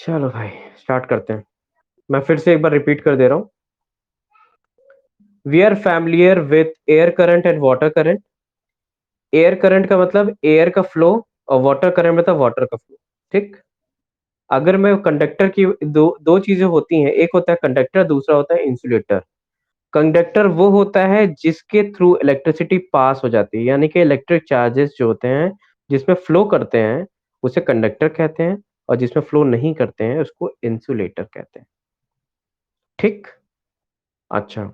चलो भाई स्टार्ट करते हैं। मैं फिर से एक बार रिपीट कर दे रहा हूँ। We are familiar with air current and water current. Air current का मतलब एयर का फ्लो और वाटर करंट मतलब वाटर का फ्लो। ठीक। अगर मैं कंडक्टर की दो दो चीजें होती हैं, एक होता है कंडक्टर, दूसरा होता है इंसुलेटर। कंडक्टर वो होता है जिसके थ्रू इलेक्ट्रिसिटी पास हो जाती है, यानी कि इलेक्ट्रिक चार्जेस जो होते हैं जिसमें फ्लो करते हैं उसे कंडक्टर कहते हैं, और जिसमें फ्लो नहीं करते हैं उसको इंसुलेटर कहते हैं। ठीक। अच्छा,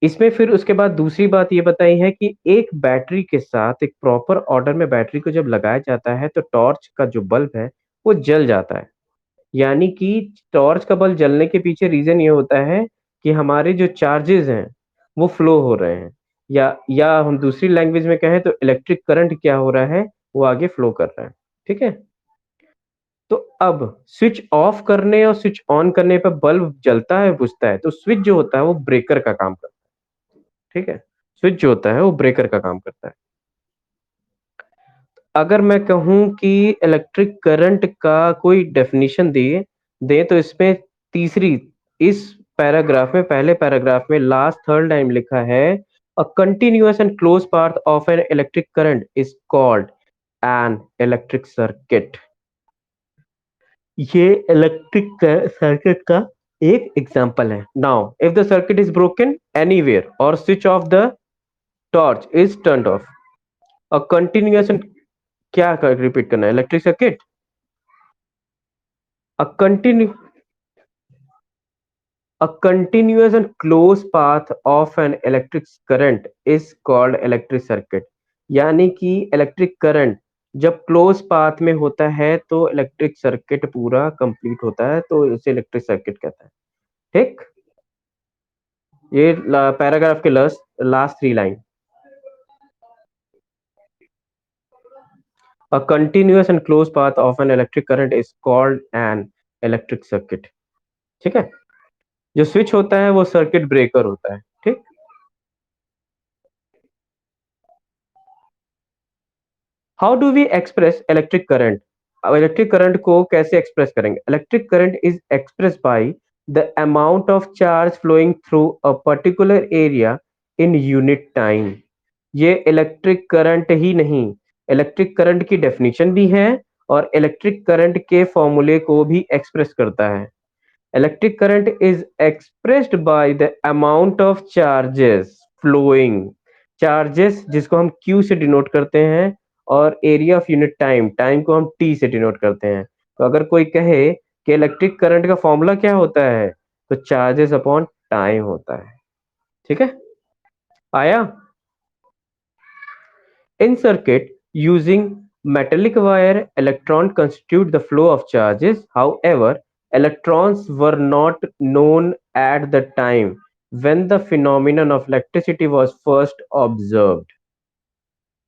इसमें फिर उसके बाद दूसरी बात ये बताई है कि एक बैटरी के साथ एक प्रॉपर ऑर्डर में बैटरी को जब लगाया जाता है तो टॉर्च का जो बल्ब है वो जल जाता है। यानी कि टॉर्च का बल्ब जलने के पीछे रीजन ये होता है कि हमारे जो चार्जेस हैं वो फ्लो हो रहे हैं, या हम दूसरी लैंग्वेज में कहें तो इलेक्ट्रिक करंट क्या हो रहा है, वो आगे फ्लो कर रहा है। ठीक है। तो अब स्विच ऑफ करने और स्विच ऑन करने पर बल्ब जलता है बुझता है, तो स्विच जो होता है वो ब्रेकर का काम करता है। ठीक है। स्विच जो होता है वो ब्रेकर का काम करता है। अगर मैं कहूं कि इलेक्ट्रिक करंट का कोई डेफिनेशन दे दे तो इसमें तीसरी, इस पैराग्राफ में, पहले पैराग्राफ में लास्ट थर्ड लाइन लिखा है, a continuous and close path of an electric current is called an electric circuit. ये इलेक्ट्रिक सर्किट का एक एग्जांपल है। Now if the circuit is broken anywhere और switch off the torch is turned off, a continuous, क्या repeat करना है, electric circuit, a continue a continuous and closed path of an electric current is called electric circuit। यानी कि electric current जब close path में होता है तो इलेक्ट्रिक सर्किट पूरा कंप्लीट होता है, तो इसे इलेक्ट्रिक सर्किट कहते हैं। ठीक। ये पैराग्राफ के last last three line, a continuous and closed path of an electric current is called an electric circuit। ठीक है। जो स्विच होता है वो सर्किट ब्रेकर होता है। ठीक। How do we express electric current. अब इलेक्ट्रिक करंट को कैसे एक्सप्रेस करेंगे। Electric current is express by the amount of charge flowing through a particular area in unit time. ये इलेक्ट्रिक करंट ही नहीं, इलेक्ट्रिक करंट की डेफिनेशन भी है और इलेक्ट्रिक करंट के फॉर्मूले को भी एक्सप्रेस करता है। Electric current is expressed by the amount of charges flowing, charges जिसको हम Q से डिनोट करते हैं, और area of unit time, time को हम T से डिनोट करते हैं। तो अगर कोई कहे कि इलेक्ट्रिक करंट का फॉर्मूला क्या होता है, तो चार्जेस अपॉन टाइम होता है। ठीक है। आया। In circuit using metallic wire, electron constitute the flow of charges. However, electrons were not known at the time when the phenomenon of electricity was first observed।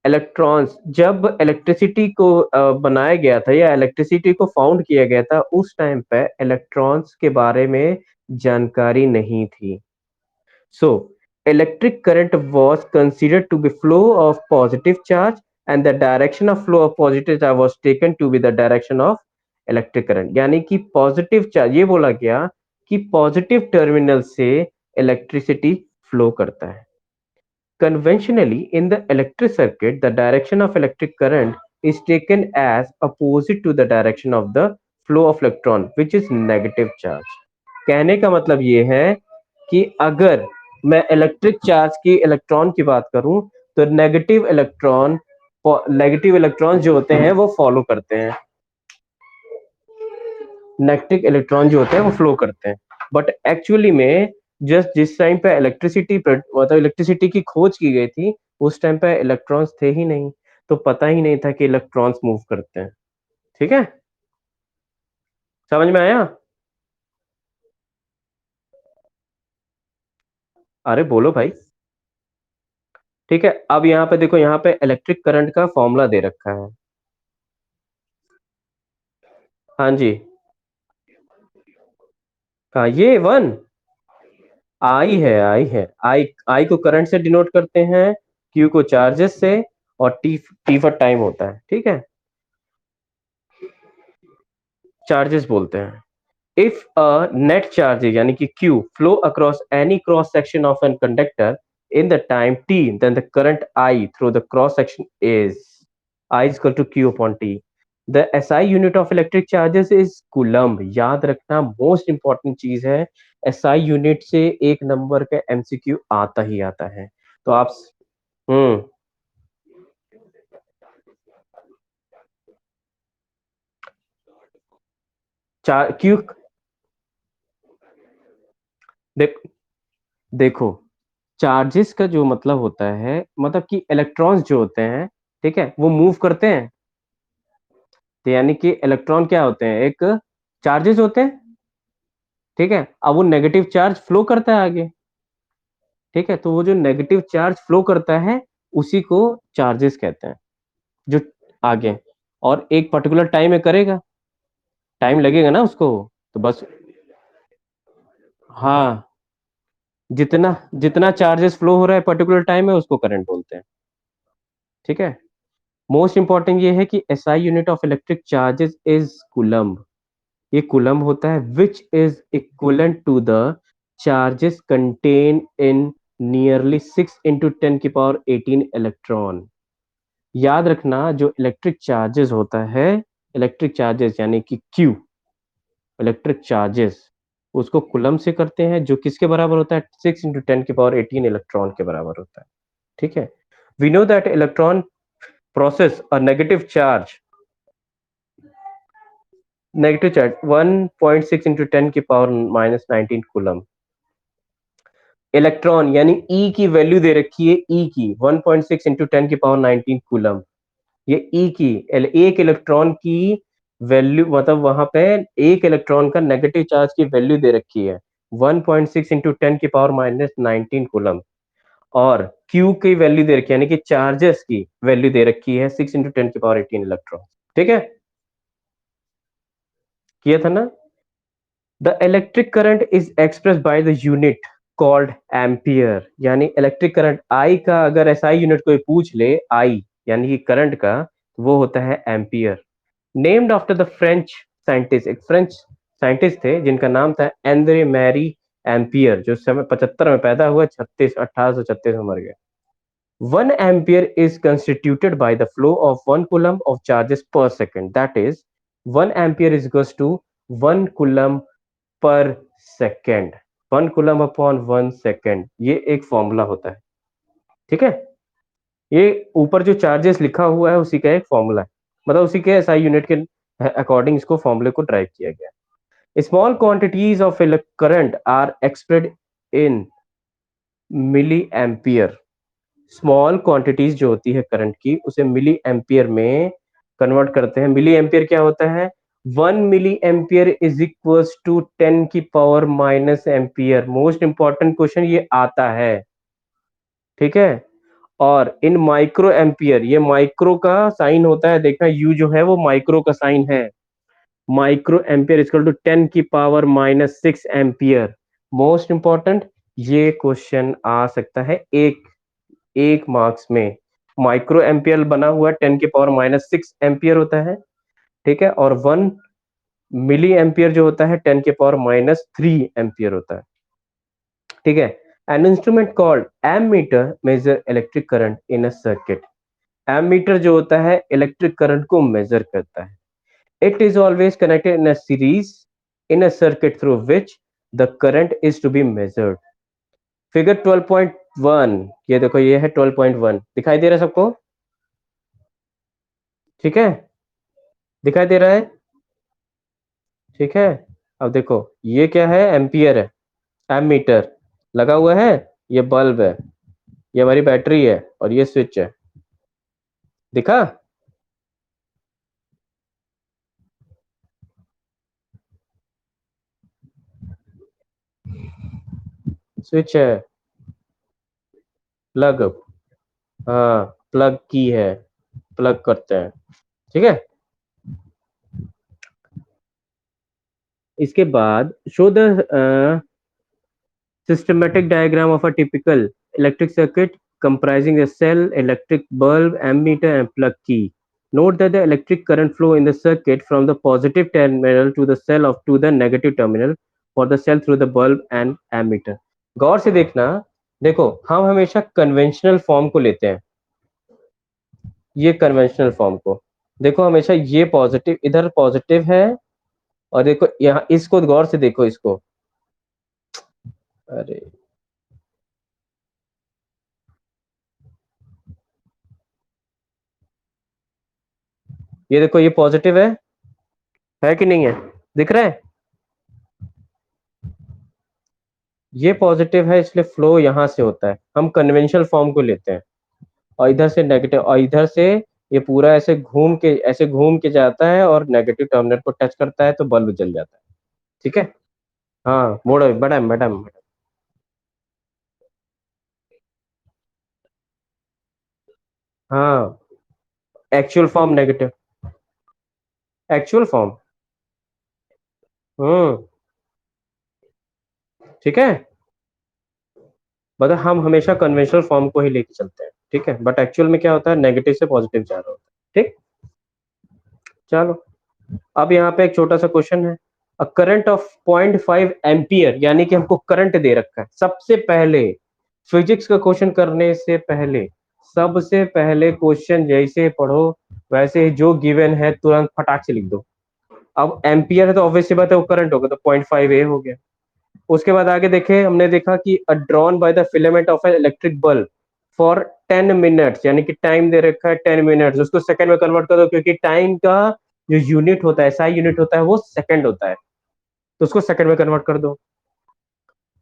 Electrons जब electricity को बनाया गया था या इलेक्ट्रिसिटी को फाउंड किया गया था, उस टाइम पे इलेक्ट्रॉन्स के बारे में जानकारी नहीं थी। So, electric current was considered to be flow of positive charge, and the direction of flow of positive charge was taken to be the direction of electric current। यानी कि पॉजिटिव चार्ज, ये बोला गया कि पॉजिटिव टर्मिनल से electricity flow करता है। Conventionally, in the electric circuit, the direction of electric current is taken as opposite to the direction of the flow of electron, which is negative charge। कहने का मतलब ये है कि अगर मैं इलेक्ट्रिक चार्ज की इलेक्ट्रॉन की बात करूं तो नेगेटिव इलेक्ट्रॉन जो होते हैं वो फॉलो करते हैं, नेगेटिव इलेक्ट्रॉन जो होते हैं वो फ्लो करते हैं। बट एक्चुअली में जस्ट जिस टाइम पे इलेक्ट्रिसिटी मतलब इलेक्ट्रिसिटी की खोज की गई थी, उस टाइम पे इलेक्ट्रॉन्स थे ही नहीं, तो पता ही नहीं था कि इलेक्ट्रॉन्स मूव करते हैं। ठीक है। समझ में आया। अरे बोलो भाई। ठीक है। अब यहाँ पे देखो, यहाँ पे इलेक्ट्रिक करंट का फॉर्मूला दे रखा है। हाँ जी। हाँ, ये वन आई आई को करंट से डिनोट करते हैं, क्यू को चार्जेस से, और टी टी फॉर टाइम होता है। ठीक है। चार्जेस बोलते हैं। इफ अ नेट चार्ज यानी कि Q flow across any cross section of an conductor in the time t, then the current I through the cross section is I is equal to Q upon T. The SI unit of electric charges is coulomb. याद रखना most important चीज है, SI unit से एक number का MCQ आता ही आता है। तो आप हम्म चार क्यू देख देखो, चार्जेस का जो मतलब होता है, मतलब कि इलेक्ट्रॉन्स जो होते हैं, ठीक है, वो मूव करते हैं। तो यानी कि इलेक्ट्रॉन क्या होते हैं, एक चार्जेस होते हैं, ठीक है। अब वो नेगेटिव चार्ज फ्लो करता है आगे, ठीक है, तो वो जो नेगेटिव चार्ज फ्लो करता है उसी को चार्जेस कहते हैं, जो आगे और एक पर्टिकुलर टाइम में करेगा, टाइम लगेगा ना उसको, तो बस हाँ, जितना जितना चार्जेस फ्लो हो रहा है पर्टिकुलर टाइम में उसको करंट बोलते हैं, ठीक है। मोस्ट इंपॉर्टेंट ये है कि SI unit of electric charges is coulomb. ये कूलम्ब होता है which is equivalent to the charges contain in nearly 6 × 10⁻18 electron. याद रखना, जो इलेक्ट्रिक चार्जेस होता है, इलेक्ट्रिक चार्जेस यानी कि Q, इलेक्ट्रिक चार्जेस, उसको कूलम्ब से करते हैं, जो किसके बराबर होता है, 6 × 10⁻18 इलेक्ट्रॉन के बराबर होता है, ठीक है। We know that electron process a negative charge 1.6 into 10 की पावर माइनस 19 कूलम। इलेक्ट्रॉन यानी ई की वैल्यू दे रखी है, ई की 1.6 इंटू 10 की पावर 19 कूलम। ये ई की एक इलेक्ट्रॉन की वैल्यू, मतलब वहां पे एक इलेक्ट्रॉन का नेगेटिव चार्ज की वैल्यू दे रखी है 1.6 इंटू 10 की पावर माइनस 19 कूलम, और क्यू की वैल्यू दे रखी है, यानी कि चार्जेस की वैल्यू दे रखी है 6 × 10⁻18 इलेक्ट्रॉन, ठीक है, किया था ना। The electric current is express by the unit called ampere. यानी इलेक्ट्रिक करंट आई का अगर एसआई यूनिट कोई पूछ ले, आई यानी कि करंट का, वो होता है ampere. Named after the French scientist, एक फ्रेंच साइंटिस्ट थे जिनका नाम था एंद्रे मैरी एम्पियर, जो समय 75 में पैदा हुआ, 1836 में मर गए। 1 ampere is constituted by the flow of 1 coulomb of charges per second. That is, 1 ampere is equals to 1 coulomb पर सेकेंड, 1 coulomb/1 second, ये एक फॉर्मूला होता है, ठीक है। ये ऊपर जो चार्जेस लिखा हुआ है उसी का एक फॉर्मूला है, मतलब उसी के एसआई यूनिट के अकॉर्डिंग इसको फॉर्मूले को ड्राइव किया गया। Small quantities of current are expressed in milliampere. Small quantities जो होती है करंट की, उसे मिली एम्पियर में कन्वर्ट करते हैं। मिली एम्पियर क्या होता है, 1 milli ampere is equals to 10⁻⁻⁻एम्पियर। मोस्ट इंपॉर्टेंट क्वेश्चन ये आता है, ठीक है। और इन माइक्रो एम्पियर, ये माइक्रो का साइन होता है, देखना यू जो है वो माइक्रो का साइन है। Microampere equal to 10⁻⁻6 ampere. Most important, ये क्वेश्चन आ सकता है एक एक मार्क्स में। माइक्रो एम्पियर बना हुआ 10⁻⁻6 एम्पियर होता है, ठीक है, और 1 मिली एम्पियर जो होता है 10⁻⁻3 एम्पियर होता है, ठीक है। An instrument called ammeter measure electric current in a circuit. Ammeter जो होता है इलेक्ट्रिक करंट को मेजर करता है। It is always connected in a series in a circuit through which the current is to be measured. Figure 12.1, ये देखो, ये है 12.1, दिखाई दे रहा है सबको, ठीक है, दिखाई दे रहा है, ठीक है। अब देखो, ये क्या है, एम्पियर है, एमीटर लगा हुआ है, ये बल्ब है, ये हमारी बैटरी है, और ये स्विच है, दिखा, स्विच है, प्लग, हाँ, प्लग की है, प्लग करते हैं, ठीक है। इसके बाद show the systematic diagram of a typical electric circuit comprising a cell, electric bulb, ammeter and plug key. Note that the electric current flow in the circuit from the positive terminal to the cell of to the negative terminal for the cell through the bulb and ammeter. गौर से देखना, देखो हम हमेशा conventional form को लेते हैं, ये conventional form को देखो, हमेशा ये पॉजिटिव इधर पॉजिटिव है, और देखो यहाँ इसको गौर से देखो इसको, अरे ये देखो ये पॉजिटिव है कि नहीं है, दिख रहा है, ये पॉजिटिव है इसलिए फ्लो यहाँ से होता है, हम कन्वेंशनल फॉर्म को लेते हैं, और इधर से नेगेटिव, और इधर से ये पूरा ऐसे घूम के जाता है और नेगेटिव टर्मिनल को टच करता है तो बल्ब जल जाता है। ठीक है, हाँ मोड़ो मैडम मैडम, हाँ actual form negative, actual form, हम्म, ठीक है, मतलब हम हमेशा कन्वेंशनल फॉर्म को ही लेके चलते हैं, ठीक है, बट एक्चुअल में क्या होता है, नेगेटिव से पॉजिटिव जा रहा होता है, ठीक। चलो, अब यहाँ पे एक छोटा सा क्वेश्चन है, अ करंट ऑफ 0.5 एम्पियर, यानी कि हमको करंट दे रखा है, सबसे पहले फिजिक्स का क्वेश्चन करने से पहले सबसे पहले क्वेश्चन जैसे पढ़ो वैसे ही जो गिवन है तुरंत फटाक से लिख दो। अब एम्पियर है तो ऑब्वियसली बात है वो करंट होगा, तो 0.5 ए हो गया। उसके बाद आगे देखे, हमने देखा कि drawn by the filament of an electric bulb for 10 minutes, यानी कि टाइम दे रखा है 10 मिनट्स, उसको सेकंड में कन्वर्ट कर दो, क्योंकि टाइम का जो यूनिट होता है, SI यूनिट होता है वो सेकंड होता है, तो उसको सेकंड में कन्वर्ट कर दो।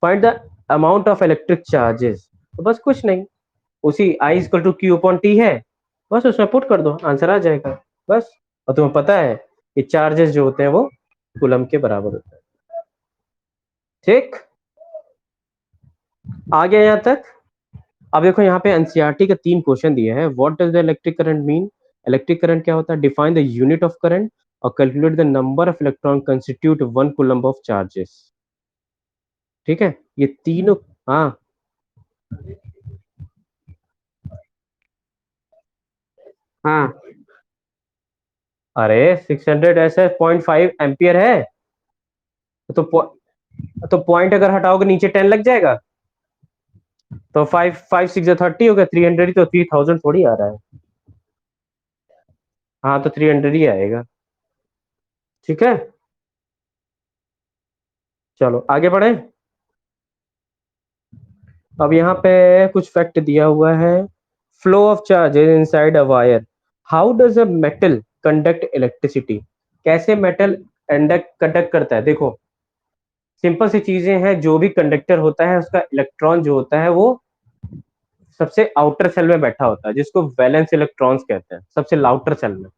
Find the amount of electric charges, तो बस कुछ नहीं, उसी I equal to Q upon T है, बस उसमें पुट कर दो, आंसर आ जाएगा बस। और तुम्हें पता है कि चार्जेस जो होते हैं वो कूलम के बराबर होते हैं, ठीक, आ गया यहाँ तक। अब देखो यहाँ पे एनसीईआरटी के 3 क्वेश्चन दिए हैं, what does the electric current mean, electric current क्या होता है, define the unit of current, और calculate the number of electron constitute 1 coulomb of charges, ठीक है, ये तीनों, हाँ, हाँ, अरे 600 ऐसे 0.5 एम्पियर है, तो तो पॉइंट अगर हटाओगे नीचे 10 लग जाएगा, तो 5 5 6 30 हो गया, 300 ही, तो 3000 थोड़ी आ रहा है, हाँ तो 300 ही आएगा, ठीक है। चलो आगे बढ़े, अब यहाँ पे कुछ फैक्ट दिया हुआ है, flow of charges inside a wire, how does a metal conduct electricity, कैसे मेटल कंडक्ट करता है, देखो सिंपल सी चीजें हैं, जो भी कंडक्टर होता है उसका इलेक्ट्रॉन जो होता है वो सबसे आउटर सेल में बैठा होता है, जिसको वैलेंस इलेक्ट्रॉन्स कहते हैं, सबसे आउटर सेल में।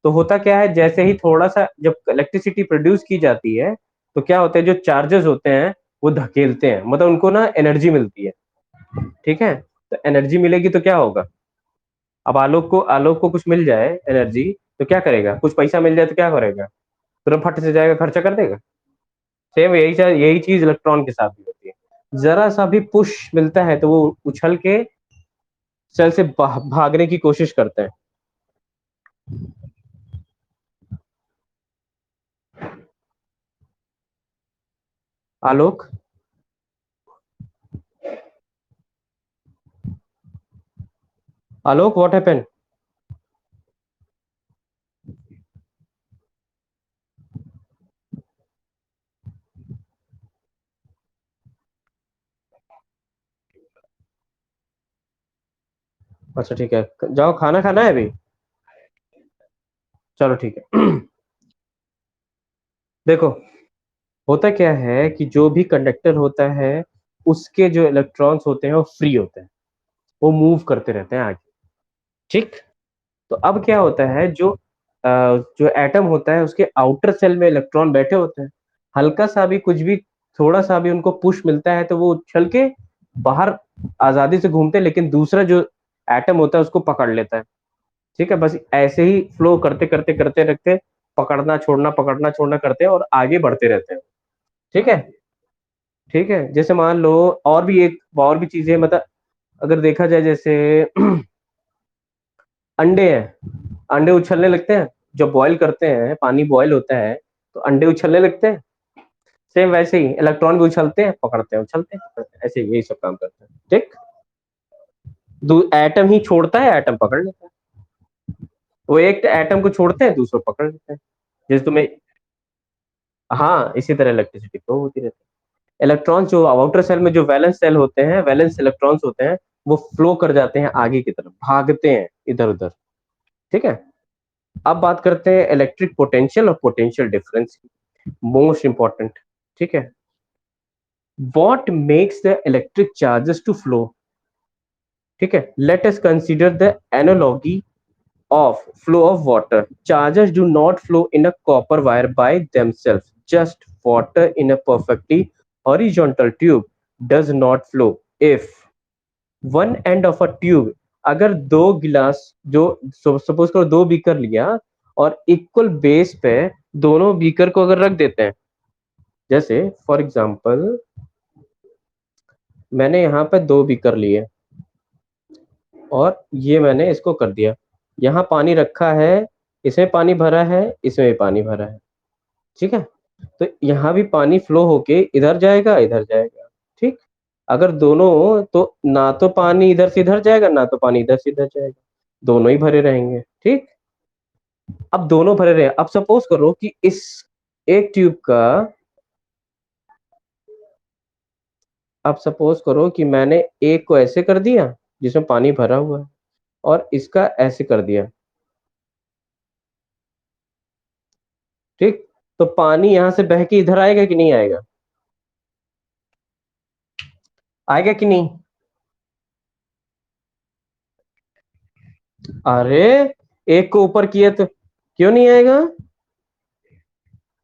तो होता क्या है, जैसे ही थोड़ा सा जब इलेक्ट्रिसिटी प्रोड्यूस की जाती है, तो क्या होता है, जो चार्जेस होते हैं वो धकेलते हैं, मतलब उनको ना एनर्जी मिलती है, ठीक है, तो एनर्जी मिलेगी तो क्या होगा, अब आलोक को कुछ मिल जाए एनर्जी, तो क्या करेगा, कुछ पैसा मिल जाए तो क्या करेगा, तुरंत फट से जाएगा, खर्चा कर देगा। सेम यही चीज इलेक्ट्रॉन के साथ भी होती है, जरा सा भी पुश मिलता है तो वो उछल के सेल से भागने की कोशिश करते हैं। आलोक, आलोक व्हाट हैपन, अच्छा ठीक है, जाओ खाना खाना है अभी, चलो ठीक है। देखो, होता क्या है कि जो भी कंडक्टर होता है उसके जो इलेक्ट्रॉन्स होते हैं वो फ्री होते हैं, वो मूव करते रहते हैं आगे, ठीक। तो अब क्या होता है, जो एटम होता है उसके आउटर सेल में इलेक्ट्रॉन बैठे होते हैं, हल्का सा भी कुछ भी थोड़ा सा भी उनको पुश मिलता है तो वो उछल के बाहर आजादी से घूमते हैं, लेकिन दूसरा जो एटम होता है उसको पकड़ लेता है, ठीक है, बस ऐसे ही फ्लो करते करते करते रखते, पकड़ना छोड़ना करते हैं और आगे बढ़ते रहते हैं, ठीक है, ठीक है, जैसे मान लो और भी चीजें, मतलब अगर देखा जाए जैसे अंडे हैं, अंडे उछलने लगते हैं, जब बॉयल करते हैं, पानी बॉयल होता है तो अंडे उछलने लगते हैं। सेम वैसे ही इलेक्ट्रॉन भी उछलते हैं, पकड़ते हैं, उछलते हैं, पकड़ते हैं, ऐसे यही सब काम करते हैं। ठीक, एटम ही छोड़ता है, एटम पकड़ लेता है। वो एक एटम को छोड़ते हैं, दूसरा पकड़ लेते हैं। जैसे तुम्हें, हाँ, इसी तरह इलेक्ट्रिसिटी फ्लो होती रहती है। इलेक्ट्रॉन जो आउटर सेल में जो वैलेंस सेल होते हैं, वैलेंस इलेक्ट्रॉन्स होते हैं, वो फ्लो कर जाते हैं आगे की तरफ, भागते हैं इधर उधर। ठीक है, अब बात करते हैं इलेक्ट्रिक पोटेंशियल और पोटेंशियल डिफरेंस की, मोस्ट इंपॉर्टेंट। ठीक है, what makes the electric charges to flow. ठीक है, let us consider the analogy of flow of water. Charges do not flow in a copper wire by themselves. Just water in a perfectly horizontal tube does not flow if one end of a tube, अगर दो गिलास, जो suppose करो दो beaker लिया और equal base पे दोनों बीकर को अगर रख देते हैं, जैसे फॉर एग्जांपल मैंने यहाँ पे दो बीकर लिए और ये मैंने इसको कर दिया, यहाँ पानी रखा है, इसमें पानी भरा है, इसमें भी पानी भरा है। ठीक है, तो यहाँ भी पानी फ्लो होके इधर जाएगा, इधर जाएगा। ठीक, अगर दोनों, तो ना तो पानी इधर से इधर जाएगा, ना तो पानी इधर से इधर जाएगा, दोनों ही भरे रहेंगे। ठीक, अब दोनों भरे रहे, अब सपोज करो कि इस एक ट्यूब का, अब सपोज करो कि मैंने एक को ऐसे कर दिया जिसमें पानी भरा हुआ है और इसका ऐसे कर दिया। ठीक, तो पानी यहां से बह के इधर आएगा कि नहीं आएगा? आएगा कि नहीं? अरे, एक को ऊपर किया तो क्यों नहीं आएगा?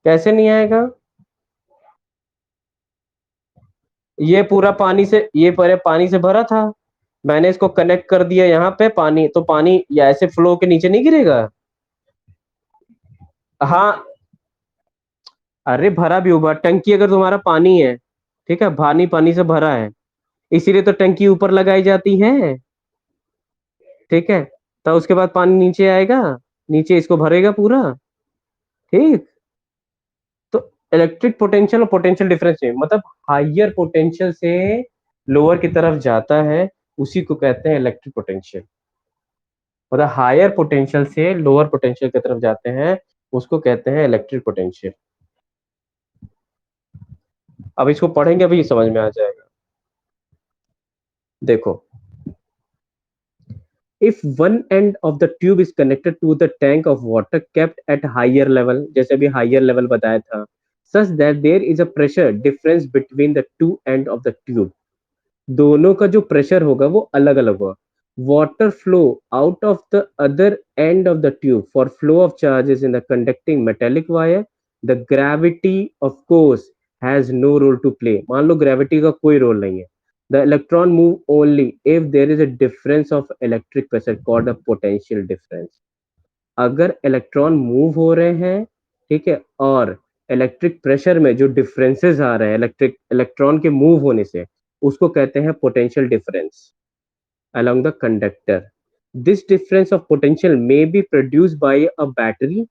कैसे नहीं आएगा? ये पूरा पानी से, ये पूरे पानी से भरा था, मैंने इसको कनेक्ट कर दिया यहाँ पे, पानी तो पानी या ऐसे फ्लो के नीचे नहीं गिरेगा? हाँ, अरे भरा भी होगा, टंकी अगर तुम्हारा पानी है, ठीक है, पानी पानी से भरा है, इसीलिए तो टंकी ऊपर लगाई जाती है। ठीक है, तो उसके बाद पानी नीचे आएगा, नीचे इसको भरेगा पूरा। ठीक, तो इलेक्ट्रिक पोटेंशियल और पोटेंशियल डिफरेंस है, मतलब हाइयर पोटेंशियल से लोअर की तरफ जाता है, उसी को कहते हैं इलेक्ट्रिक पोटेंशियल। मतलब हायर पोटेंशियल से लोअर पोटेंशियल की तरफ जाते हैं, उसको कहते हैं इलेक्ट्रिक पोटेंशियल। अब इसको पढ़ेंगे, अभी समझ में आ जाएगा। देखो, if one end of the tube is connected to the tank of water kept at higher level, जैसे अभी higher level बताया था, such that there is a pressure difference between the two end of the tube, दोनों का जो pressure होगा वो अलग अलग होगा। Water flow out of the other end of the tube for flow of charges in the conducting metallic wire, the gravity of course has no role to play. मान लो ग्रेविटी का कोई रोल नहीं है, the electron move only if there is a difference of electric pressure called a potential difference. अगर electron move हो रहे हैं, ठीक है, और इलेक्ट्रिक प्रेशर में जो डिफरेंसेस आ रहे हैं इलेक्ट्रॉन के मूव होने से, उसको कहते हैं potential difference along the conductor. This difference of potential may be produced by a battery,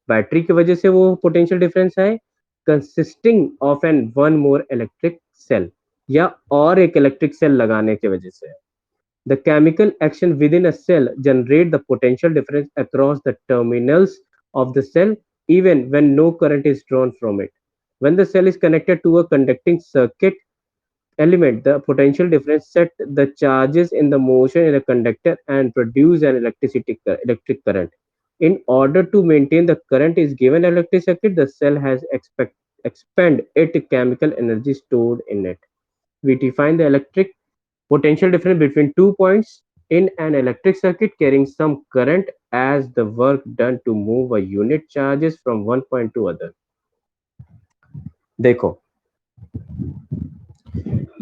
battery की वजह से वो पोटेंशियल डिफरेंस है, consisting of an one more electric cell, या और एक इलेक्ट्रिक सेल लगाने की वजह से। The chemical action within a cell generate the potential difference across the terminals of the cell even when no current is drawn from it. When the cell is connected to a conducting circuit element, the potential difference set the charges in the motion in a conductor and produce an electric current. In order to maintain the current is given electric circuit, the cell has expend its chemical energy stored in it. We define the electric potential difference between 2 points in an electric circuit carrying some current as the work done to move a unit charges from one point to other. देखो,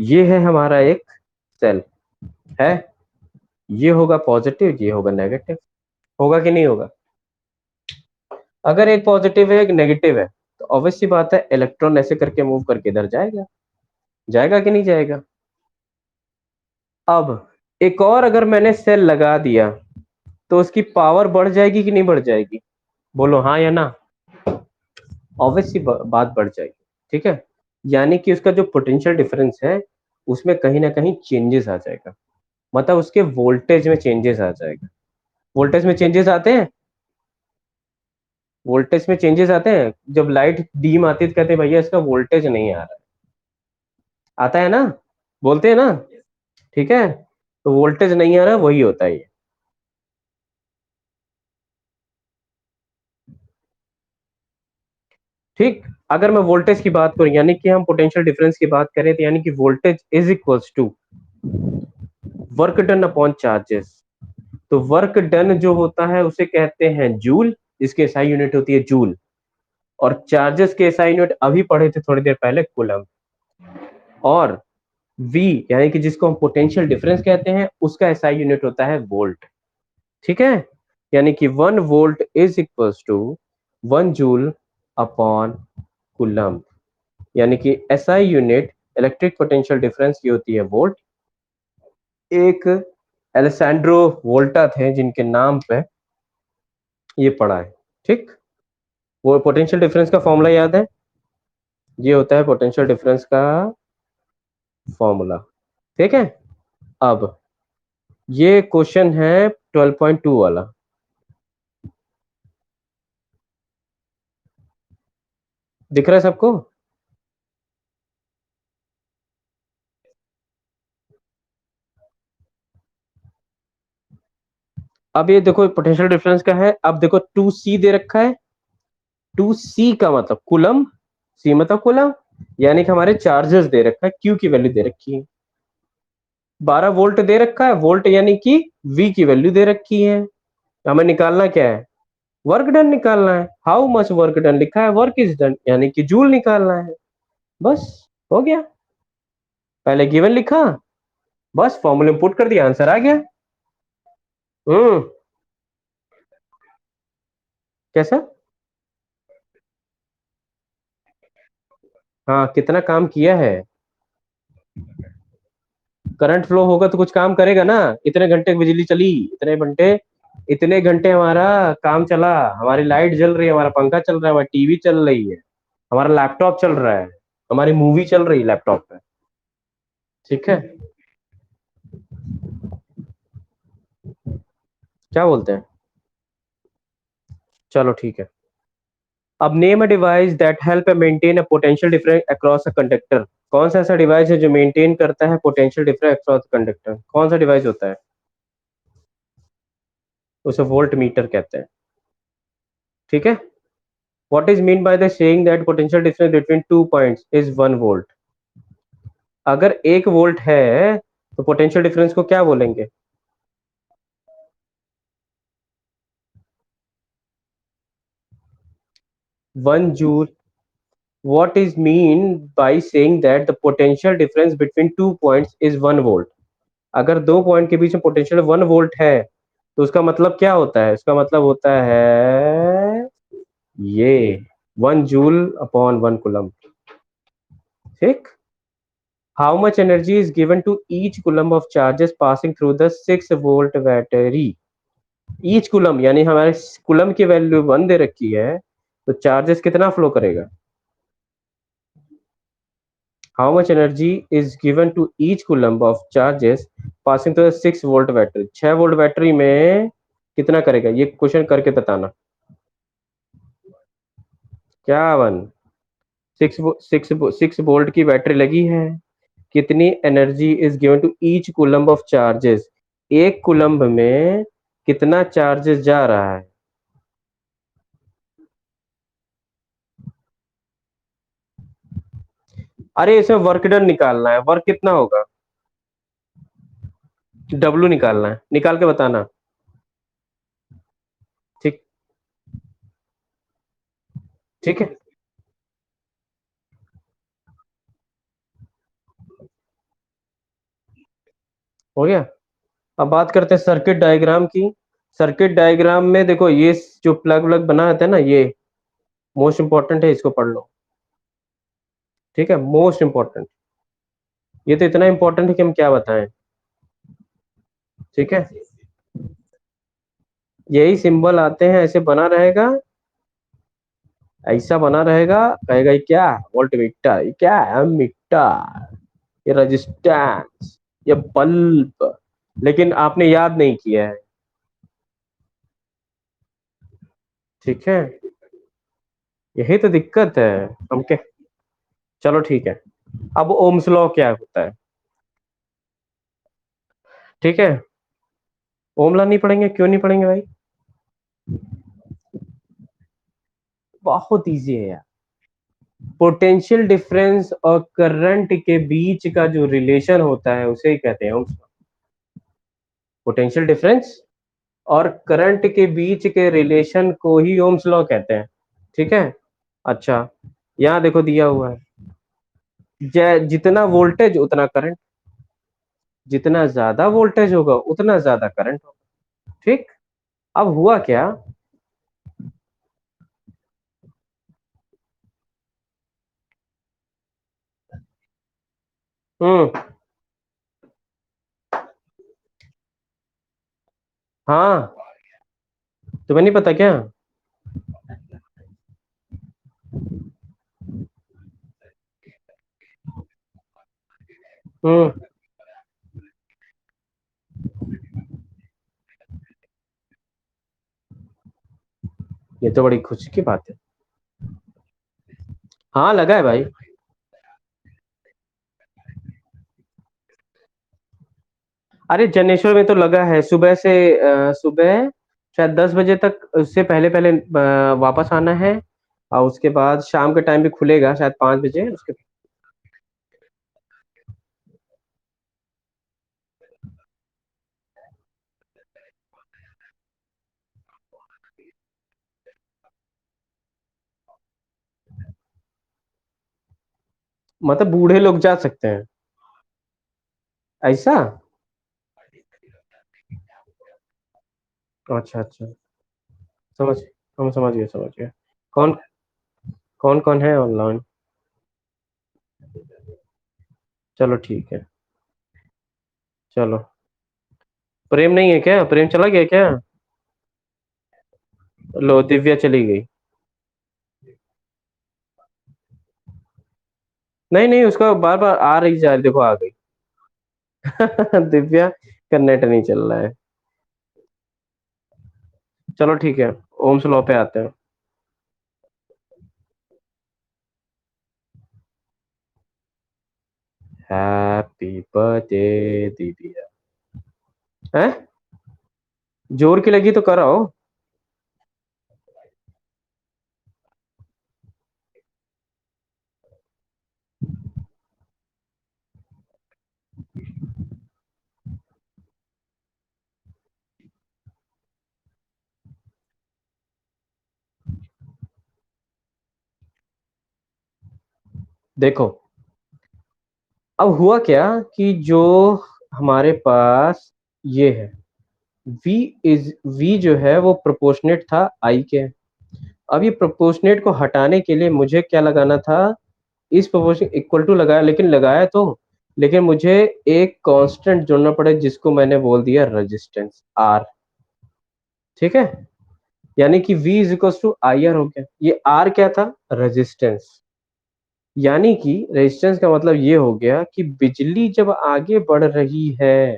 ये है हमारा एक cell है, ये होगा positive, ये होगा नेगेटिव, होगा कि नहीं होगा? अगर एक पॉजिटिव है एक नेगेटिव है, तो ऑब्वियस सी बात है इलेक्ट्रॉन ऐसे करके मूव करके इधर जाएगा, जाएगा कि नहीं जाएगा? अब एक और अगर मैंने सेल लगा दिया, तो उसकी पावर बढ़ जाएगी कि नहीं बढ़ जाएगी? बोलो हाँ या ना। ऑब्वियसली बात बढ़ जाएगी, ठीक है। यानी कि उसका जो पोटेंशियल डिफरेंस है उसमें कहीं ना कहीं चेंजेस आ जाएगा, मतलब उसके वोल्टेज में चेंजेस आ जाएगा। वोल्टेज में चेंजेस आते हैं, वोल्टेज में चेंजेस आते हैं। जब लाइट डीम आती है तो कहते हैं भैया इसका वोल्टेज नहीं आ रहा है, आता है ना, बोलते हैं ना, ठीक है। तो वोल्टेज नहीं आ रहा, वही होता है ये। ठीक। अगर मैं वोल्टेज की बात करूं, यानी कि हम पोटेंशियल डिफरेंस की बात करें, तो यानी कि voltage is equals to work done upon charges. तो वर्क डन जो होता है उसे कहते हैं जूल, इसकी एसआई यूनिट होती है जूल। और चार्जेस के एसआई यूनिट अभी पढ़े थे थोड़ी देर पहले, कूलम। और वी यानी कि जिसको हम पोटेंशियल डिफरेंस कहते हैं, उसका एसआई यूनिट होता है वोल्ट, ठीक है। यानी कि 1 volt is equals to 1 joule upon coulomb. यानी कि SI unit electric potential difference की होती है वोल्ट। एक एलेसैंड्रो वोल्टा थे जिनके नाम पे ये पढ़ा है, ठीक। वो पोटेंशियल डिफरेंस का फॉर्मूला याद है? ये होता है पोटेंशियल डिफरेंस का फॉर्मूला, ठीक है। अब ये क्वेश्चन है 12.2 वाला, दिख रहा है सबको? अब ये देखो पोटेंशियल डिफरेंस का है। अब देखो 2C दे रखा है। 2C का मतलब कुलम, सी मतलब कुलम। यानी कि हमारे चार्जेस दे रखा है, क्यू की वैल्यू दे रखी है। 12 वोल्ट दे रखा है, वोल्ट यानी कि वी की वैल्यू दे रखी है। हमें निकालना क्या है? वर्क डन निकालना है। हाउ मच वर्क डन लिखा है, वर्क इज डन, यानी कि जूल निकालना है। बस, हो गया। पहले गिवन लिखा, बस फॉर्मूले में पुट कर दिया, आंसर आ गया। हम्म। कैसा? हाँ, कितना काम किया है। करंट फ्लो होगा तो कुछ काम करेगा ना। इतने घंटे बिजली चली, इतने घंटे, इतने घंटे हमारा काम चला, हमारी लाइट जल रही है, हमारा पंखा चल रहा है, हमारी टीवी चल रही है, हमारा लैपटॉप चल रहा है, हमारी मूवी चल रही है लैपटॉप पे, ठीक है। क्या बोलते हैं? चलो ठीक है। अब name a device that help maintain a potential difference across a conductor. कौन सा ऐसा डिवाइस है जो मेंटेन करता है पोटेंशियल डिफरेंस अक्रॉस कंडक्टर? कौन सा डिवाइस होता है? उसे वोल्ट मीटर कहते हैं, ठीक है। What is mean by the saying that potential difference between two points is 1 volt? अगर 1 वोल्ट है तो पोटेंशियल डिफरेंस को क्या बोलेंगे? 1 joule. What is mean by saying that the potential difference between two points is 1 volt? अगर दो point के बीच में पोटेंशियल 1 वोल्ट है तो उसका मतलब क्या होता है? उसका मतलब होता है ये 1 जूल अपॉन 1 कूलम, ठीक। How much energy is given to each coulomb of charges passing through the 6 volt battery? Each coulomb यानी हमारे कूलम की वैल्यू 1 दे रखी है, तो चार्जेस कितना फ्लो करेगा? How much energy is given to each coulomb of charges passing through 6 volt battery? 6 volt battery में कितना करेगा, ये क्वेश्चन करके बताना। क्या वन? 6 वोल्ट की बैटरी लगी है। कितनी energy is given to each coulomb of charges? एक कूलम्ब में कितना चार्जेस जा रहा है? अरे इसमें वर्क डन निकालना है, वर्क कितना होगा, डब्लू निकालना है, निकाल के बताना। ठीक, ठीक है, हो गया। अब बात करते हैं सर्किट डायग्राम की। सर्किट डायग्राम में देखो, ये जो प्लग व्लग बना रहता है ना, ये मोस्ट इंपॉर्टेंट है, इसको पढ़ लो, ठीक है, मोस्ट इंपॉर्टेंट। ये तो इतना इंपॉर्टेंट है कि हम क्या बताएं, ठीक है। यही सिंबल आते हैं, ऐसे बना रहेगा, ऐसा बना रहेगा, कहेगा ये क्या, वोल्ट मीटर, ये क्या है, मीटर, ये रेजिस्टेंस, ये बल्ब, लेकिन आपने याद नहीं किया है। ठीक है, यही तो दिक्कत है। हम क्या, चलो ठीक है। अब ओम्स लॉ क्या होता है? ठीक है, ओम लॉ नहीं पढ़ेंगे, क्यों नहीं पढ़ेंगे भाई? बहुत इजी है यार। पोटेंशियल डिफरेंस और करंट के बीच का जो रिलेशन होता है उसे ही कहते हैं ओम्स लॉ। पोटेंशियल डिफरेंस और करंट के बीच के रिलेशन को ही ओम्स लॉ कहते हैं। ठीक है। अच्छा, यहाँ देखो दिया हुआ है, जितना वोल्टेज उतना करंट, जितना ज्यादा वोल्टेज होगा उतना ज्यादा करंट होगा। ठीक। अब हुआ क्या? हम्म। हाँ, तुम्हें नहीं पता क्या? हम्म। ये तो बड़ी खुशी की बात है। हाँ लगा है भाई। अरे जनेश्वर में तो लगा है सुबह से, सुबह शायद 10 बजे तक, उससे पहले पहले वापस आना है। और उसके बाद शाम के टाइम भी खुलेगा शायद 5 बजे उसके। मतलब बूढ़े लोग जा सकते हैं? ऐसा? अच्छा अच्छा, समझ, हम समझ गए, समझ गए। कौन, कौन कौन है ऑनलाइन? चलो ठीक है। चलो। प्रेम नहीं है क्या? प्रेम चला गया क्या? लो दिव्या चली गई। नहीं नहीं, उसका बार बार आ रही जा रही, देखो आ गई। दिव्या का नेट नहीं चल रहा है। चलो ठीक है, ओम्स लॉ पे आते हैं। Happy birthday Divya. है? जोर की लगी तो कराओ। देखो, अब हुआ क्या कि जो हमारे पास ये है, v v जो है वो प्रोपोर्शनेट था I के। अब ये प्रोपोर्शनेट को हटाने के लिए मुझे क्या लगाना था? इस प्रोपोर्शन इक्वल टू लगाया, लेकिन लगाया तो, लेकिन मुझे एक कांस्टेंट जोड़ना पड़े जिसको मैंने बोल दिया रेजिस्टेंस R। ठीक है, यानी कि V is equal to I R हो गया। ये R क्या था? रेजिस्टेंस। यानी कि रेजिस्टेंस का मतलब ये हो गया कि बिजली जब आगे बढ़ रही है,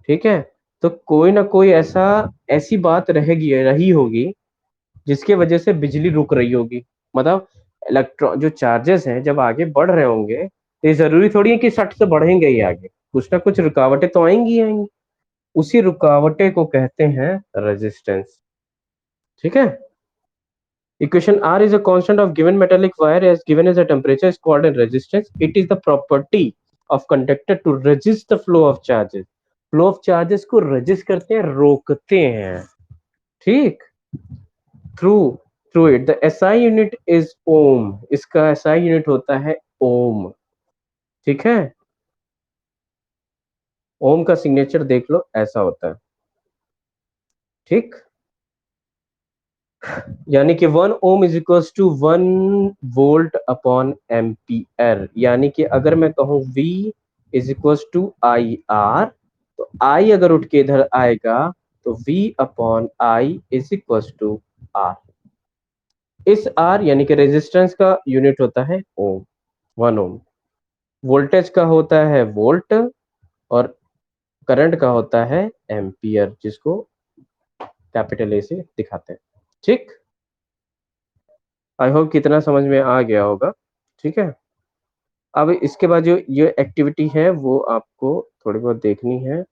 ठीक है, तो कोई ना कोई ऐसी बात रहेगी, रही होगी, जिसके वजह से बिजली रुक रही होगी। मतलब इलेक्ट्रॉन जो चार्जेस हैं जब आगे बढ़ रहे होंगे, तो ये जरूरी थोड़ी है कि सट से बढ़ेंगे ही आगे, कुछ ना कुछ रुकावटें तो आएंगी ही आएंगी। उसी रुकावटें को कहते हैं रेजिस्टेंस। ठीक है। Equation R is a constant of given metallic wire as given as a temperature is called a resistance. It is the property of conductor to resist the flow of charges. Flow of charges को resist करते हैं, रोकते हैं। ठीक। Through through it. The SI unit is ohm. इसका SI unit होता है ohm। ठीक है। ओम का सिग्नेचर देख लो, ऐसा होता है। ठीक। यानी कि 1 ohm is equal to 1 volt upon ampere. यानी कि अगर मैं कहूँ V is equal to I R, तो I अगर उठ के इधर आएगा तो V upon I is equal to R। इस R यानी कि रेजिस्टेंस का यूनिट होता है ओम, 1 ओम। वोल्टेज का होता है वोल्ट, और करंट का होता है एम्पियर, जिसको कैपिटल ए से दिखाते हैं। ठीक, आई होप कितना समझ में आ गया होगा। ठीक है, अब इसके बाद जो ये एक्टिविटी है वो आपको थोड़ी बहुत देखनी है।